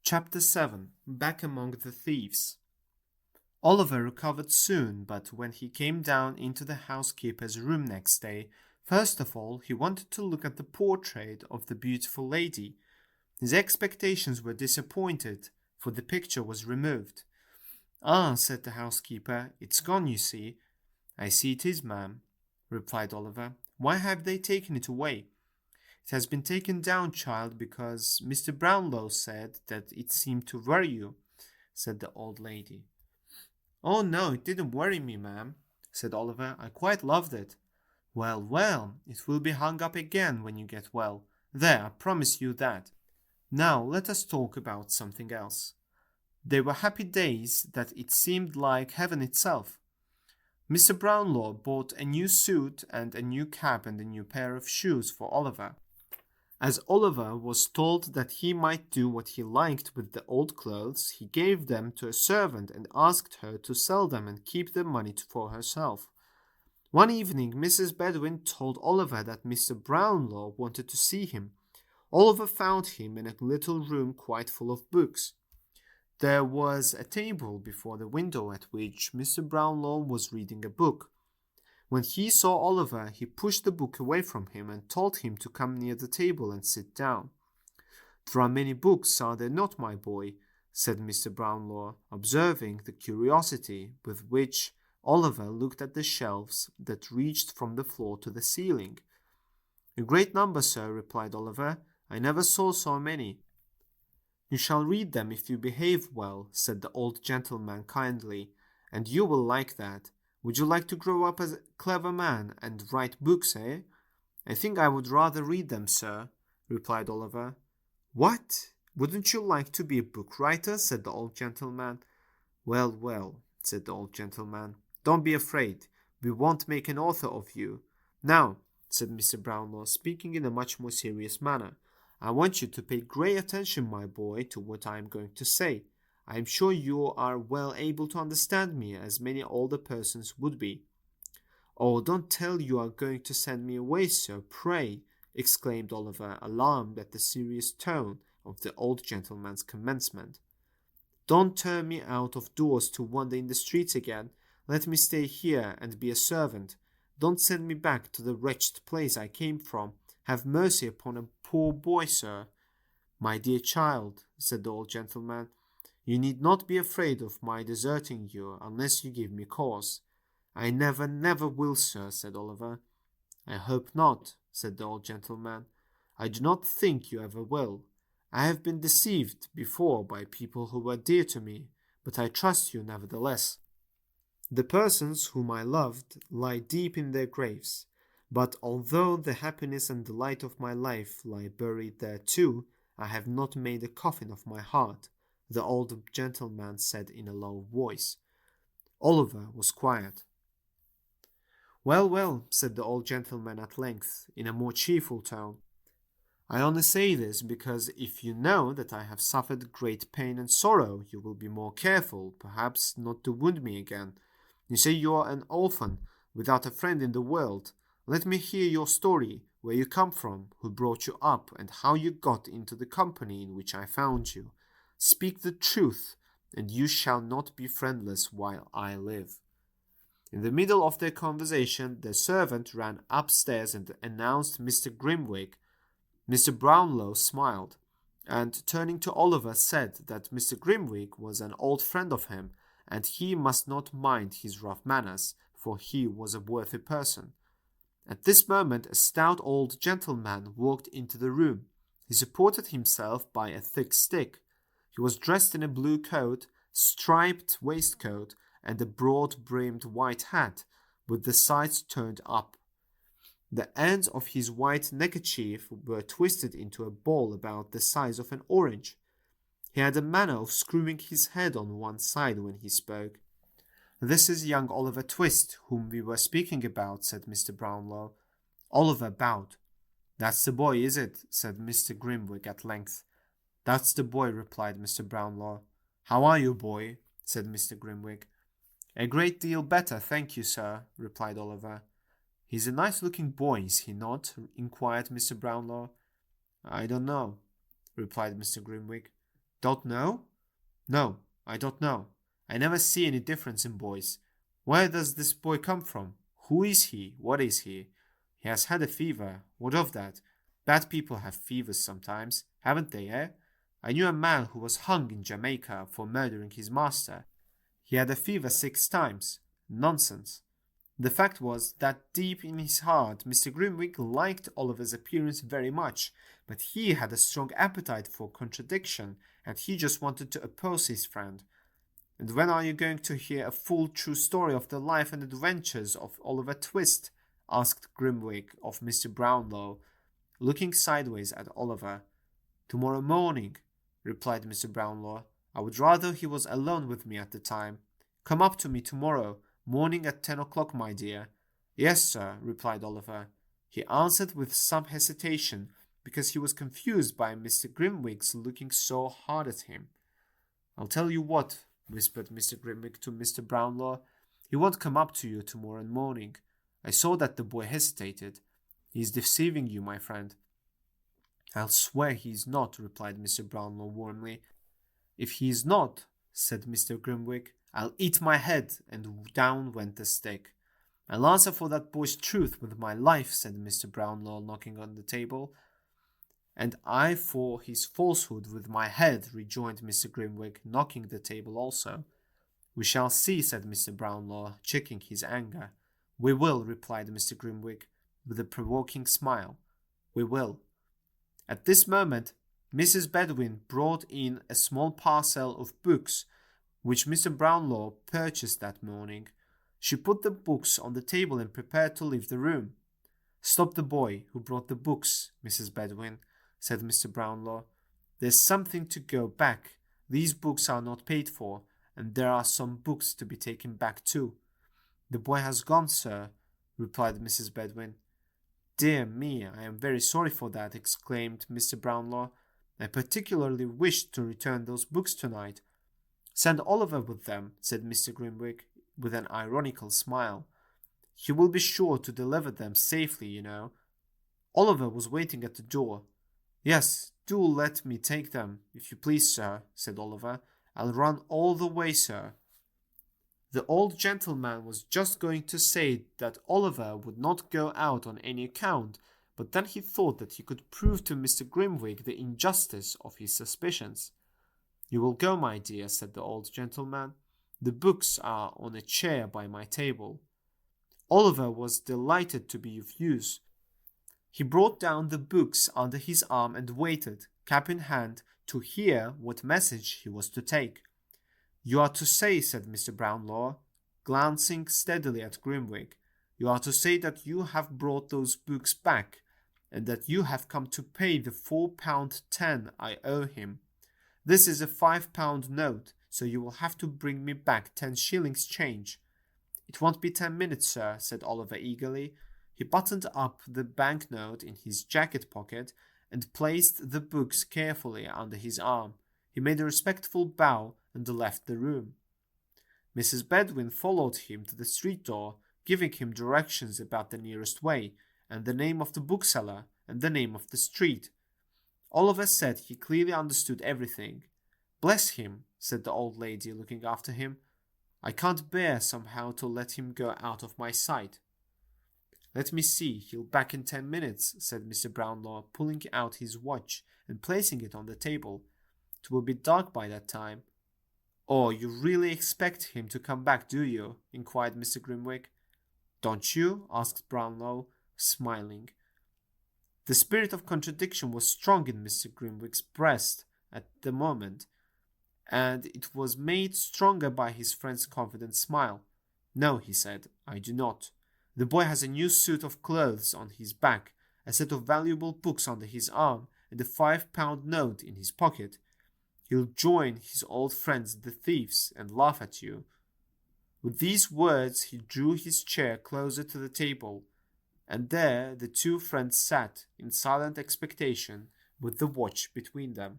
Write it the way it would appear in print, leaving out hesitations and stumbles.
Chapter 7. Back Among the Thieves. Oliver recovered soon, but when he came down into the housekeeper's room next day, first of all he wanted to look at the portrait of the beautiful lady. His expectations were disappointed, for the picture was removed. "Ah," said the housekeeper, "it's gone, you see." "I see it is, ma'am," replied Oliver. "Why have they taken it away?" "It has been taken down, child, because Mr. Brownlow said that it seemed to worry you," said the old lady. "Oh, no, it didn't worry me, ma'am," said Oliver. "I quite loved it." "Well, well, it will be hung up again when you get well. There, I promise you that. Now let us talk about something else." They were happy days that it seemed like heaven itself. Mr. Brownlow bought a new suit and a new cap and a new pair of shoes for Oliver. As Oliver was told that he might do what he liked with the old clothes, he gave them to a servant and asked her to sell them and keep the money for herself. One evening Mrs. Bedouin told Oliver that Mr. Brownlow wanted to see him. Oliver found him in a little room quite full of books. There was a table before the window at which Mr. Brownlow was reading a book. When he saw Oliver, he pushed the book away from him and told him to come near the table and sit down. "There are many books, are there not, my boy?" said Mr. Brownlow, observing the curiosity with which Oliver looked at the shelves that reached from the floor to the ceiling. "A great number, sir," replied Oliver. "I never saw so many." "You shall read them if you behave well," said the old gentleman kindly, "and you will like that. Would you like to grow up as a clever man and write books, eh?" "I think I would rather read them, sir," replied Oliver. "What? Wouldn't you like to be a book writer?" said the old gentleman. "Well, well," said the old gentleman, "don't be afraid. We won't make an author of you. Now," said Mr. Brownlow, speaking in a much more serious manner, "I want you to pay great attention, my boy, to what I am going to say. I am sure you are well able to understand me, as many older persons would be." "Oh, don't tell you are going to send me away, sir, pray," exclaimed Oliver, alarmed at the serious tone of the old gentleman's commencement. "Don't turn me out of doors to wander in the streets again. Let me stay here and be a servant. Don't send me back to the wretched place I came from. Have mercy upon a poor boy, sir." "My dear child," said the old gentleman, "you need not be afraid of my deserting you unless you give me cause." "I never, never will, sir," said Oliver. "I hope not," said the old gentleman. "I do not think you ever will. I have been deceived before by people who were dear to me, but I trust you nevertheless. The persons whom I loved lie deep in their graves, but although the happiness and delight of my life lie buried there too, I have not made a coffin of my heart," the old gentleman said in a low voice. Oliver was quiet. "Well, well," said the old gentleman at length, in a more cheerful tone, "I only say this because if you know that I have suffered great pain and sorrow, you will be more careful, perhaps, not to wound me again. You say you are an orphan, without a friend in the world. Let me hear your story, where you come from, who brought you up, and how you got into the company in which I found you. Speak the truth, and you shall not be friendless while I live." In the middle of their conversation, the servant ran upstairs and announced Mr. Grimwig. Mr. Brownlow smiled, and turning to Oliver said that Mr. Grimwig was an old friend of him, and he must not mind his rough manners, for he was a worthy person. At this moment a stout old gentleman walked into the room. He supported himself by a thick stick. He was dressed in a blue coat, striped waistcoat, and a broad-brimmed white hat, with the sides turned up. The ends of his white neckerchief were twisted into a ball about the size of an orange. He had a manner of screwing his head on one side when he spoke. "This is young Oliver Twist, whom we were speaking about," said Mr. Brownlow. Oliver bowed. "That's the boy, is it?" said Mr. Grimwig at length. "That's the boy," replied Mr. Brownlow. "How are you, boy?" said Mr. Grimwig. "A great deal better, thank you, sir," replied Oliver. "He's a nice-looking boy, is he not?" inquired Mr. Brownlow. "I don't know," replied Mr. Grimwig. Don't know? No, I don't know. I never see any difference in boys. Where does this boy come from? Who is he? What is he? He has had a fever. What of that? Bad people have fevers sometimes, haven't they, eh? I knew a man who was hung in Jamaica for murdering his master. He had a fever 6 times. Nonsense. The fact was that deep in his heart Mr. Grimwig liked Oliver's appearance very much, but he had a strong appetite for contradiction, and he just wanted to oppose his friend. And when are you going to hear a full true story of the life and adventures of Oliver Twist? Asked Grimwig of Mr. Brownlow, looking sideways at Oliver. Tomorrow morning, replied Mr. Brownlow. I would rather he was alone with me at the time. Come up to me tomorrow morning at 10 o'clock, my dear. Yes, sir, replied Oliver. He answered with some hesitation, because he was confused by Mr. Grimwig's looking so hard at him. I'll tell you what, whispered Mr. Grimwig to Mr. Brownlow. He won't come up to you tomorrow morning. I saw that the boy hesitated. He is deceiving you, my friend. I'll swear he is not, replied Mr. Brownlow warmly. If he is not, said Mr. Grimwig, I'll eat my head, and down went the stick. I'll answer for that boy's truth with my life, said Mr. Brownlow, knocking on the table. And I for his falsehood with my head, rejoined Mr. Grimwig, knocking the table also. We shall see, said Mr. Brownlow, checking his anger. We will, replied Mr. Grimwig, with a provoking smile. We will. At this moment, Mrs. Bedwin brought in a small parcel of books, which Mr. Brownlow purchased that morning. She put the books on the table and prepared to leave the room. Stop the boy who brought the books, Mrs. Bedwin, said Mr. Brownlow. There's something to go back. These books are not paid for, and there are some books to be taken back too. The boy has gone, sir, replied Mrs. Bedwin. Dear me, I am very sorry for that, exclaimed Mr. Brownlow. I particularly wished to return those books tonight. Send Oliver with them, said Mr. Grimwig, with an ironical smile. He will be sure to deliver them safely, you know. Oliver was waiting at the door. Yes, do let me take them, if you please, sir, said Oliver. I'll run all the way, sir. The old gentleman was just going to say that Oliver would not go out on any account, but then he thought that he could prove to Mr. Grimwig the injustice of his suspicions. You will go, my dear, said the old gentleman. The books are on a chair by my table. Oliver was delighted to be of use. He brought down the books under his arm and waited, cap in hand, to hear what message he was to take. You are to say, said Mr. Brownlow, glancing steadily at Grimwig, you are to say that you have brought those books back, and that you have come to pay the £4.10 I owe him. This is a £5 note, so you will have to bring me back 10 shillings change. It won't be 10 minutes, sir, said Oliver eagerly. He buttoned up the banknote in his jacket pocket and placed the books carefully under his arm. He made a respectful bow and left the room. Mrs. Bedwin followed him to the street door, giving him directions about the nearest way, and the name of the bookseller, and the name of the street. Oliver said he clearly understood everything. Bless him, said the old lady, looking after him. I can't bear somehow to let him go out of my sight. Let me see, he'll be back in 10 minutes, said Mr. Brownlow, pulling out his watch and placing it on the table. It will be dark by that time. Oh, you really expect him to come back, do you? Inquired Mr. Grimwig. Don't you? Asked Brownlow, smiling. The spirit of contradiction was strong in Mr. Grimwig's breast at the moment, and it was made stronger by his friend's confident smile. No, he said, I do not. The boy has a new suit of clothes on his back, a set of valuable books under his arm, and a £5 note in his pocket. He'll join his old friends the thieves and laugh at you. With these words he drew his chair closer to the table, and there the two friends sat in silent expectation with the watch between them.